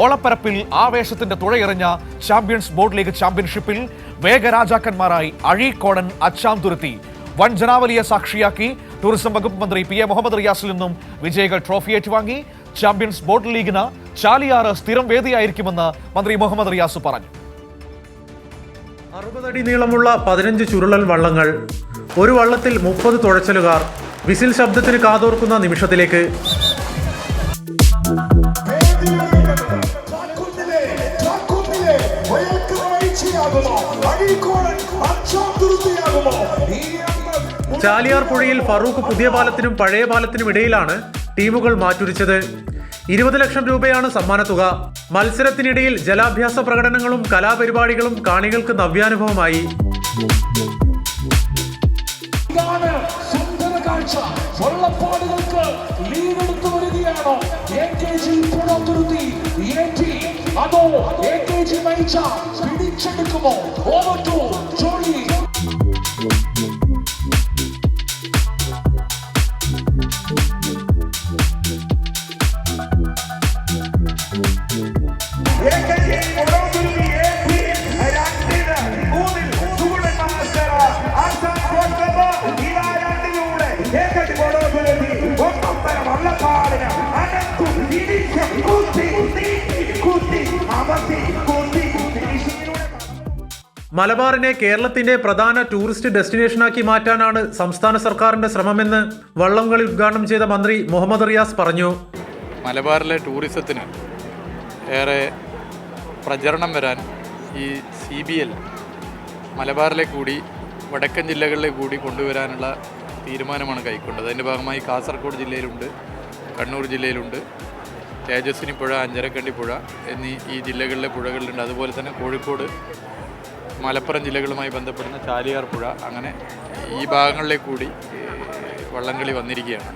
ഓളപ്പരപ്പിൽ ആവേശത്തിന്റെ തുഴയെറിഞ്ഞ champions boat league ചാമ്പ്യൻഷിപ്പിൽ വേഗരാജാക്കന്മാരായി അഴീക്കോടൻ അച്ചാംതുരുത്തി വൻ ജനാവലിയെ സാക്ഷിയാക്കി ടൂറിസം വകുപ്പ് മന്ത്രി പി എ മുഹമ്മദ് റിയാസിൽ നിന്നും വിജയികൾ ട്രോഫി ഏറ്റുവാങ്ങി. ചാമ്പ്യൻസ് ബോട്ട് ലീഗിന് ചാലിയാറ് സ്ഥിരം വേദിയായിരിക്കുമെന്ന് മന്ത്രി മുഹമ്മദ് റിയാസ് പറഞ്ഞു. 60 അടി നീളമുള്ള 15 ചുരുളൻ വള്ളങ്ങൾ, ഒരു വള്ളത്തിൽ 30 തുഴച്ചിലുകാർ, വിസിൽ ശബ്ദത്തിന് കാതോർക്കുന്ന നിമിഷത്തിലേക്ക്. ചാലിയാർ പുഴയിൽ ഫറൂഖ് പുതിയ പാലത്തിനും പഴയ പാലത്തിനും ഇടയിലാണ് ടീമുകൾ മാറ്റുരച്ചത്. 20 ലക്ഷം രൂപയാണ് സമ്മാനത്തുക. മത്സരത്തിനിടയിൽ ജലാഭ്യാസ പ്രകടനങ്ങളും കലാപരിപാടികളും കാണികൾക്ക് നവ്യാനുഭവമായി. മലബാറിനെ കേരളത്തിന്റെ പ്രധാന ടൂറിസ്റ്റ് ഡെസ്റ്റിനേഷനാക്കി മാറ്റാനാണ് സംസ്ഥാന സർക്കാരിന്റെ ശ്രമമെന്ന് വള്ളംകളി ഉദ്ഘാടനം ചെയ്ത മന്ത്രി മുഹമ്മദ് റിയാസ് പറഞ്ഞു. മലബാറിലെ ടൂറിസത്തിന് ഏറെ പ്രചരണം വരാൻ ഈ CBL മലബാറിലെ കൂടി വടക്കൻ ജില്ലകളിലെ കൂടി കൊണ്ടുവരാനുള്ള തീരുമാനമാണ് കൈക്കൊണ്ടത്. അതിൻ്റെ ഭാഗമായി കാസർഗോഡ് ജില്ലയിലുണ്ട്, കണ്ണൂർ ജില്ലയിലുണ്ട്, തേജസ്വിനി പുഴ, അഞ്ചരക്കണ്ടി പുഴ എന്നീ ഈ ജില്ലകളിലെ പുഴകളിലുണ്ട്. അതുപോലെ തന്നെ കോഴിക്കോട്, മലപ്പുറം ജില്ലകളുമായി ബന്ധപ്പെടുന്ന ചാലിയാർ പുഴ, അങ്ങനെ ഈ ഭാഗങ്ങളിലേക്ക് കൂടി വള്ളംകളി വന്നിരിക്കുകയാണ്.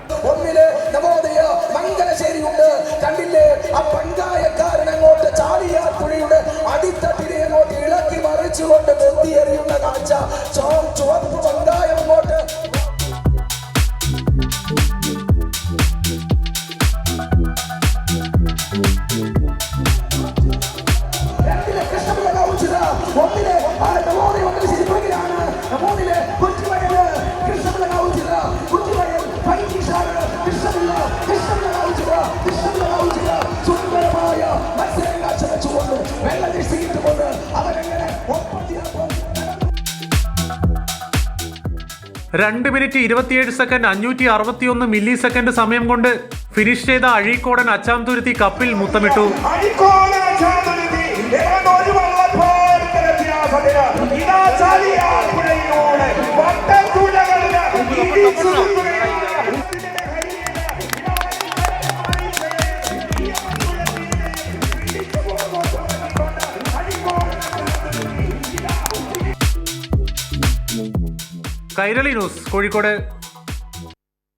രണ്ട് മിനിറ്റ് 27 സെക്കൻഡ് 561 മില്ലി സെക്കൻഡ് സമയം കൊണ്ട് ഫിനിഷ് ചെയ്ത അഴീക്കോടൻ അച്ചാംതുരുത്തി കപ്പിൽ മുത്തമിട്ടു. കൈരളി ന്യൂസ്, കോഴിക്കോട്.